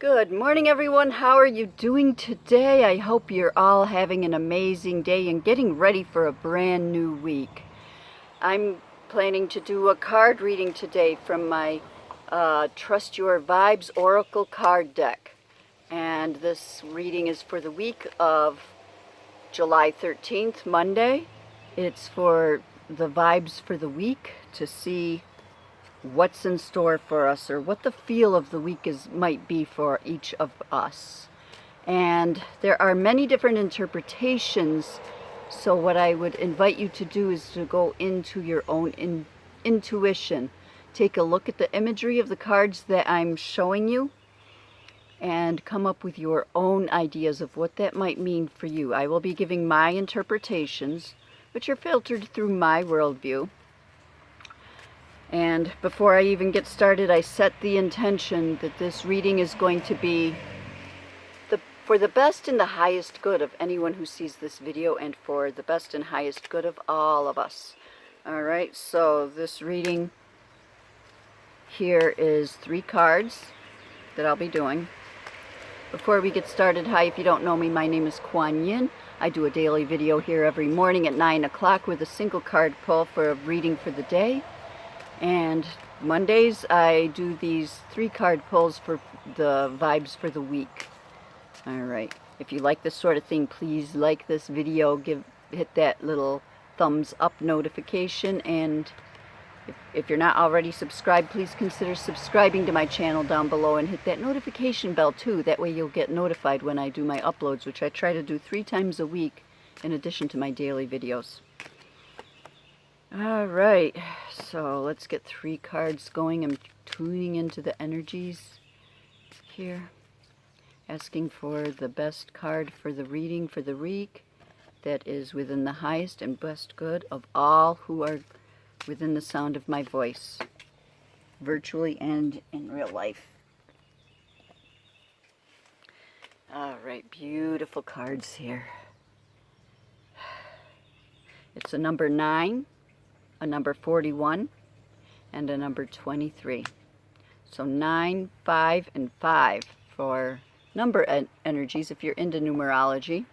Good morning, everyone. How are you doing today? I hope you're all having an amazing day and getting ready for a brand new week. I'm planning to do a card reading today from my Trust Your Vibes Oracle card deck. And this reading is for the week of July 13th, Monday. It's for the vibes for the week to see what's in store for us, or what the feel of the week might be for each of us. And there are many different interpretations, so what I would invite you to do is to go into your own intuition. Take a look at the imagery of the cards that I'm showing you and come up with your own ideas of what that might mean for you. I will be giving my interpretations, which are filtered through my worldview. And before I even get started, I set the intention that this reading is going to be for the best and the highest good of anyone who sees this video, and for the best and highest good of all of us. Alright, so this reading here is 3 cards that I'll be doing. Before we get started, hi, if you don't know me, my name is KuanYin. I do a daily video here every morning at 9 o'clock with a single card pull for a reading for the day. And Mondays I do these 3 card pulls for the vibes for the week. Alright, if you like this sort of thing, please like this video, hit that little thumbs up notification, and if you're not already subscribed, please consider subscribing to my channel down below and hit that notification bell too. That way you'll get notified when I do my uploads, which I try to do 3 times a week in addition to my daily videos. Alright, so let's get 3 cards going. I'm tuning into the energies here, asking for the best card for the reading for the week that is within the highest and best good of all who are within the sound of my voice, virtually and in real life. Alright, beautiful cards here. It's a number 9, a number 41, and a number 23. So 9, 5, and 5 for number energies if you're into numerology.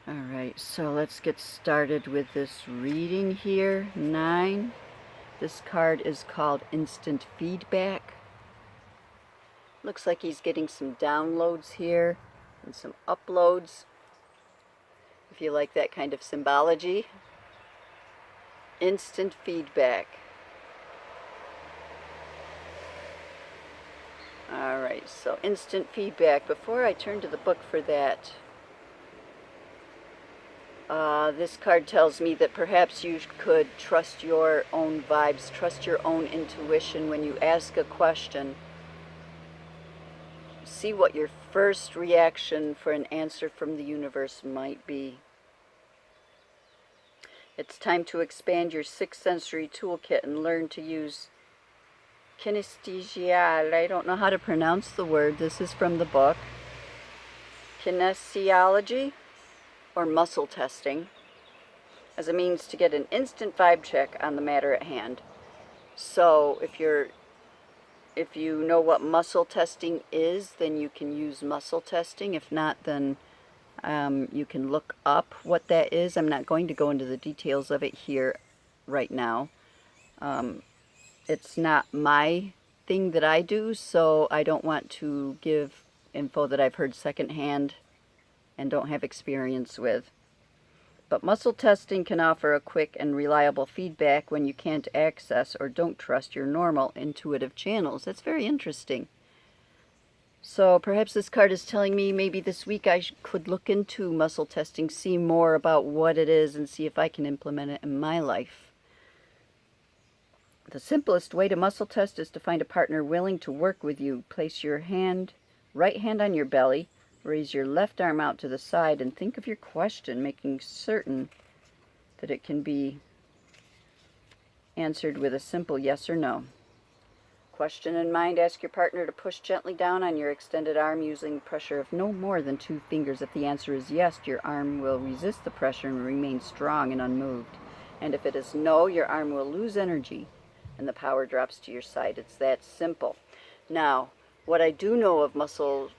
Alright, so let's get started with this reading here. 9. This card is called Instant Feedback. Looks like he's getting some downloads here and some uploads, if you like that kind of symbology. Instant feedback. Alright, so instant feedback. Before I turn to the book for that, this card tells me that perhaps you could trust your own vibes, trust your own intuition when you ask a question. See what your first reaction for an answer from the universe might be. It's time to expand your 6th sensory toolkit and learn to use kinesthesia. I don't know how to pronounce the word. This is from the book. Kinesiology, or muscle testing, as a means to get an instant vibe check on the matter at hand. So if you know what muscle testing is, then you can use muscle testing. If not, then you can look up what that is. I'm not going to go into the details of it here right now. It's not my thing that I do, so I don't want to give info that I've heard secondhand and don't have experience with. But muscle testing can offer a quick and reliable feedback when you can't access or don't trust your normal intuitive channels. That's very interesting. So perhaps this card is telling me maybe this week I could look into muscle testing, see more about what it is, and see if I can implement it in my life. The simplest way to muscle test is to find a partner willing to work with you. Place your right hand on your belly, raise your left arm out to the side, and think of your question, making certain that it can be answered with a simple yes or no. Question in mind, ask your partner to push gently down on your extended arm using pressure of no more than 2 fingers. If the answer is yes, your arm will resist the pressure and remain strong and unmoved. And if it is no, your arm will lose energy and the power drops to your side. It's that simple. Now, What I do know of muscle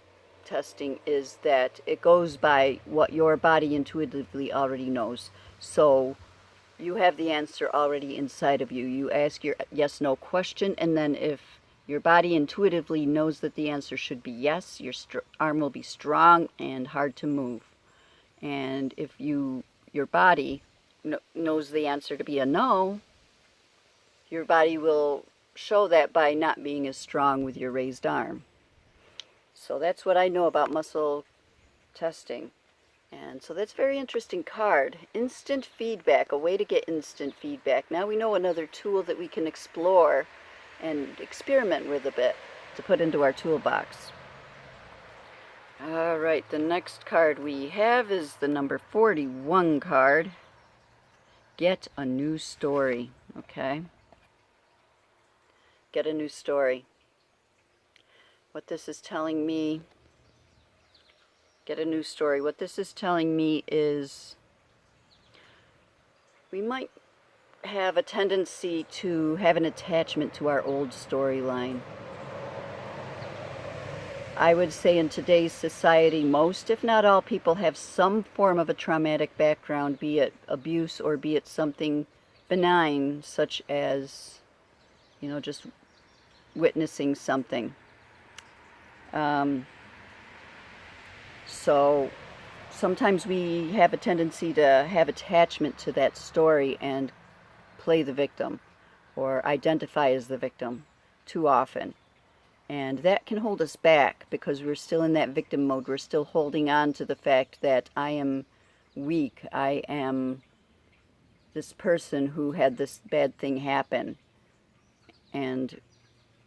testing is that it goes by what your body intuitively already knows. So you have the answer already inside of you. You ask your yes/no question, and then if your body intuitively knows that the answer should be yes, your arm will be strong and hard to move. And if your body knows the answer to be a no, your body will show that by not being as strong with your raised arm. So that's what I know about muscle testing. And so that's a very interesting card. Instant feedback, a way to get instant feedback. Now we know another tool that we can explore and experiment with a bit to put into our toolbox. All right, the next card we have is the number 41 card. Get a new story, okay? Get a new story. What this is telling me, get a new story. What this is telling me is we might have a tendency to have an attachment to our old storyline. I would say in today's society, most, if not all, people have some form of a traumatic background, be it abuse or be it something benign, such as, just witnessing something. So sometimes we have a tendency to have attachment to that story and play the victim or identify as the victim too often. And that can hold us back because we're still in that victim mode. We're still holding on to the fact that I am weak. I am this person who had this bad thing happen. And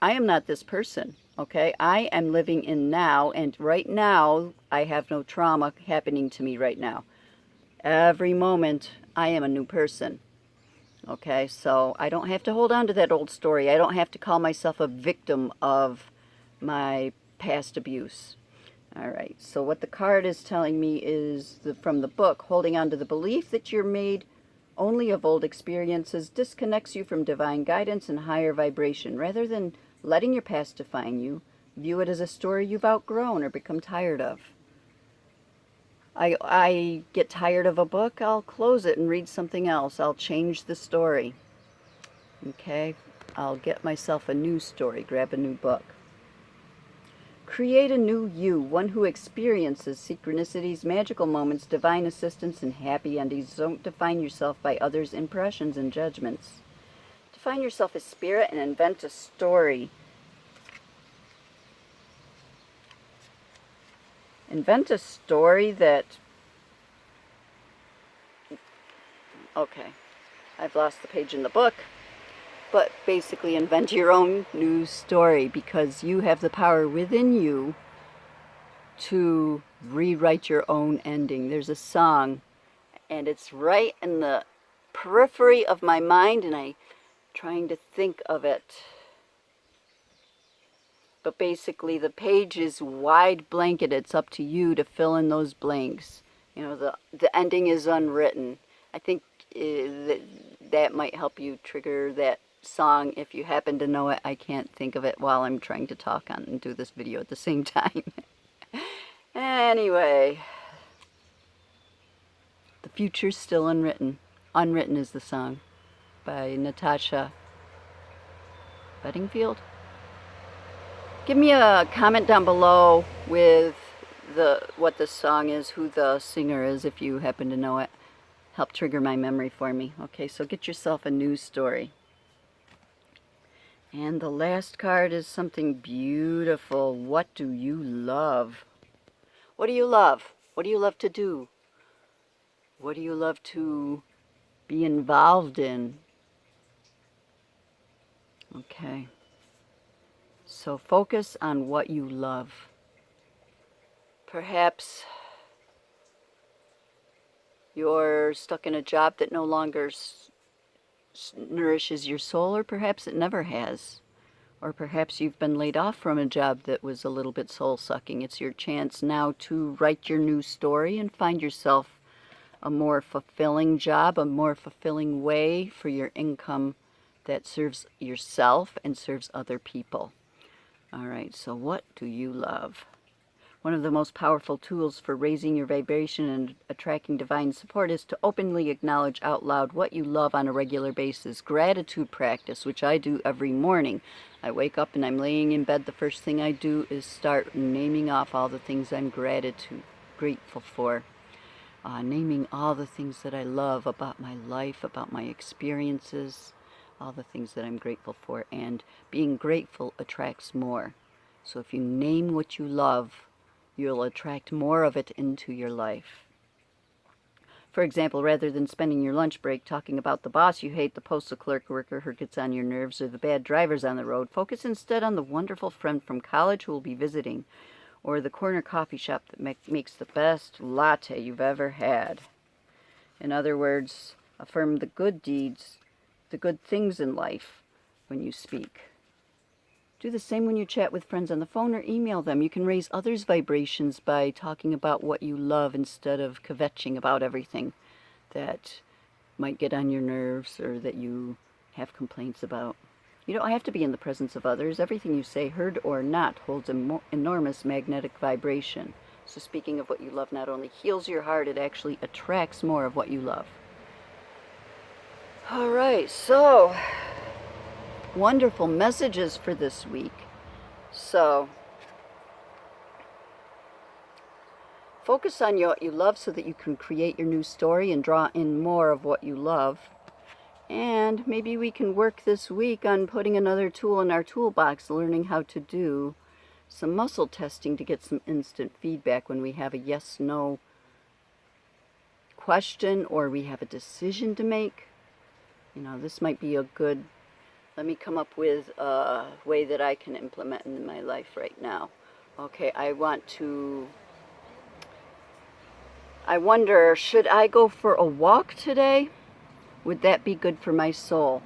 I am not this person, okay? I am living in now, and right now I have no trauma happening to me right now. Every moment I am a new person. Okay, so I don't have to hold on to that old story. I don't have to call myself a victim of my past abuse. All right, so what the card is telling me is from the book, holding on to the belief that you're made only of old experiences disconnects you from divine guidance and higher vibration. Rather than letting your past define you, view it as a story you've outgrown or become tired of. I get tired of a book, I'll close it and read something else. I'll change the story. Okay? I'll get myself a new story, grab a new book. Create a new you, one who experiences synchronicities, magical moments, divine assistance, and happy endings. Don't define yourself by others' impressions and judgments. Define yourself as spirit and invent a story. Invent a story that... Okay, I've lost the page in the book. But basically invent your own new story because you have the power within you to rewrite your own ending. There's a song, and it's right in the periphery of my mind, and I'm trying to think of it. But basically, the page is wide blanket. It's up to you to fill in those blanks. The ending is unwritten. I think that might help you trigger that song if you happen to know it. I can't think of it while I'm trying to talk on and do this video at the same time. Anyway, the future's still unwritten. Unwritten is the song by Natasha Bedingfield. Give me a comment down below with what the song is, who the singer is, if you happen to know it. Help trigger my memory for me. Okay, so get yourself a new story. And the last card is something beautiful. What do you love? What do you love? What do you love to do? What do you love to be involved in? Okay. So focus on what you love. Perhaps you're stuck in a job that no longer nourishes your soul, or perhaps it never has. Or perhaps you've been laid off from a job that was a little bit soul-sucking. It's your chance now to write your new story and find yourself a more fulfilling job, a more fulfilling way for your income that serves yourself and serves other people. All right, so what do you love? One of the most powerful tools for raising your vibration and attracting divine support is to openly acknowledge out loud what you love on a regular basis. Gratitude practice, which I do every morning. I wake up and I'm laying in bed. The first thing I do is start naming off all the things I'm grateful for. Naming all the things that I love about my life, about my experiences, all the things that I'm grateful for. And being grateful attracts more. So if you name what you love, you'll attract more of it into your life. For example, rather than spending your lunch break talking about the boss you hate, the postal clerk worker who gets on your nerves, or the bad drivers on the road, focus instead on the wonderful friend from college who will be visiting, or the corner coffee shop that makes the best latte you've ever had. In other words, affirm the good deeds, the good things in life when you speak. Do the same when you chat with friends on the phone or email them. You can raise others' vibrations by talking about what you love instead of kvetching about everything that might get on your nerves or that you have complaints about. You don't have to be in the presence of others. Everything you say, heard or not, holds enormous magnetic vibration. So speaking of what you love not only heals your heart, it actually attracts more of what you love. All right, so wonderful messages for this week. So focus on what you love so that you can create your new story and draw in more of what you love. And maybe we can work this week on putting another tool in our toolbox, learning how to do some muscle testing to get some instant feedback when we have a yes/no question or we have a decision to make. You know, this might be a good, let me come up with a way that I can implement in my life right now. Okay, I wonder, should I go for a walk today? Would that be good for my soul?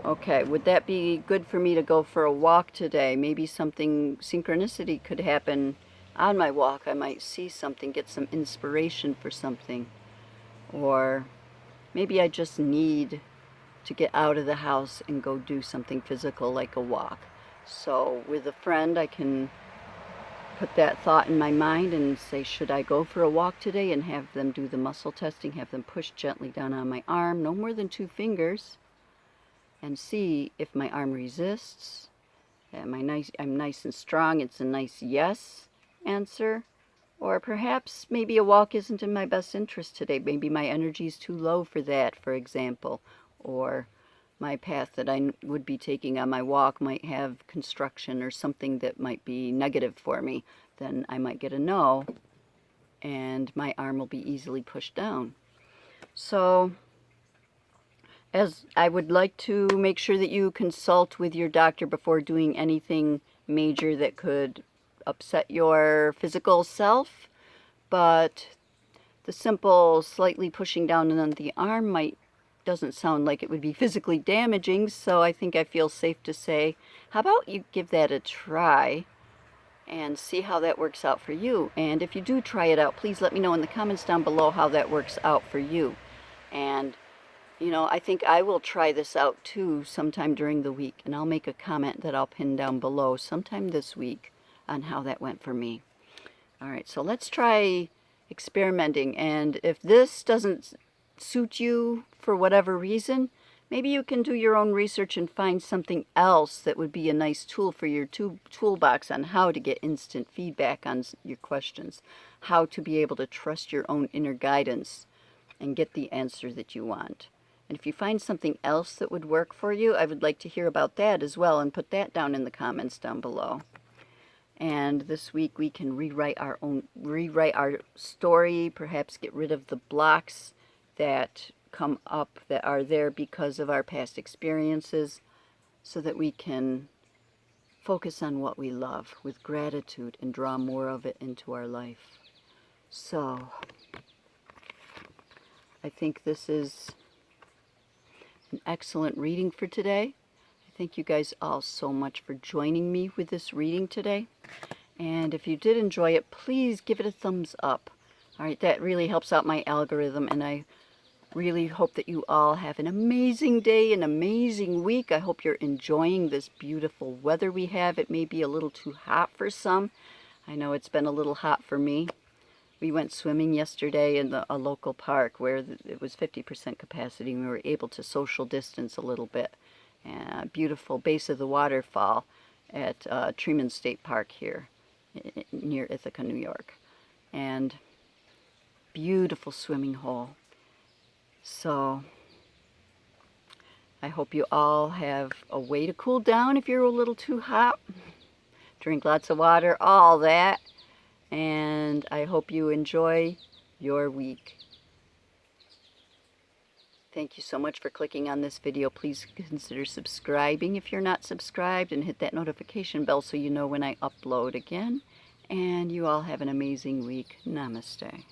Okay, would that be good for me to go for a walk today? Maybe something, synchronicity could happen on my walk. I might see something, get some inspiration for something. Or maybe I just need to get out of the house and go do something physical like a walk. So with a friend, I can put that thought in my mind and say, should I go for a walk today, and have them do the muscle testing, have them push gently down on my arm, no more than 2 fingers, and see if my arm resists. I'm nice and strong. It's a nice yes answer. Or perhaps maybe a walk isn't in my best interest today. Maybe my energy is too low for that, for example. Or my path that I would be taking on my walk might have construction or something that might be negative for me. Then I might get a no, and my arm will be easily pushed down. So, as I would like to make sure that you consult with your doctor before doing anything major that could upset your physical self, but the simple slightly pushing down on the arm doesn't sound like it would be physically damaging, so I think I feel safe to say, how about you give that a try and see how that works out for you. And if you do try it out, please let me know in the comments down below how that works out for you. And you know, I think I will try this out too sometime during the week, and I'll make a comment that I'll pin down below sometime this week on how that went for me. All right, so let's try experimenting, and if this doesn't suit you for whatever reason, maybe you can do your own research and find something else that would be a nice tool for your toolbox on how to get instant feedback on your questions, how to be able to trust your own inner guidance and get the answer that you want. And if you find something else that would work for you, I would like to hear about that as well, and put that down in the comments down below. And this week we can rewrite our story, perhaps get rid of the blocks that come up that are there because of our past experiences, so that we can focus on what we love with gratitude and draw more of it into our life. So I think this is an excellent reading for today. I thank you guys all so much for joining me with this reading today. And if you did enjoy it, please give it a thumbs up. All right, that really helps out my algorithm, and I really hope that you all have an amazing day, an amazing week. I hope you're enjoying this beautiful weather we have. It may be a little too hot for some. I know it's been a little hot for me. We went swimming yesterday in a local park where it was 50% capacity, and we were able to social distance a little bit. And a beautiful base of the waterfall at Tremont State Park here near Ithaca, New York. And beautiful swimming hole. So I hope you all have a way to cool down if you're a little too hot. Drink lots of water, all that. And I hope you enjoy your week. Thank you so much for clicking on this video. Please consider subscribing if you're not subscribed, and hit that notification bell so you know when I upload again. And you all have an amazing week. Namaste.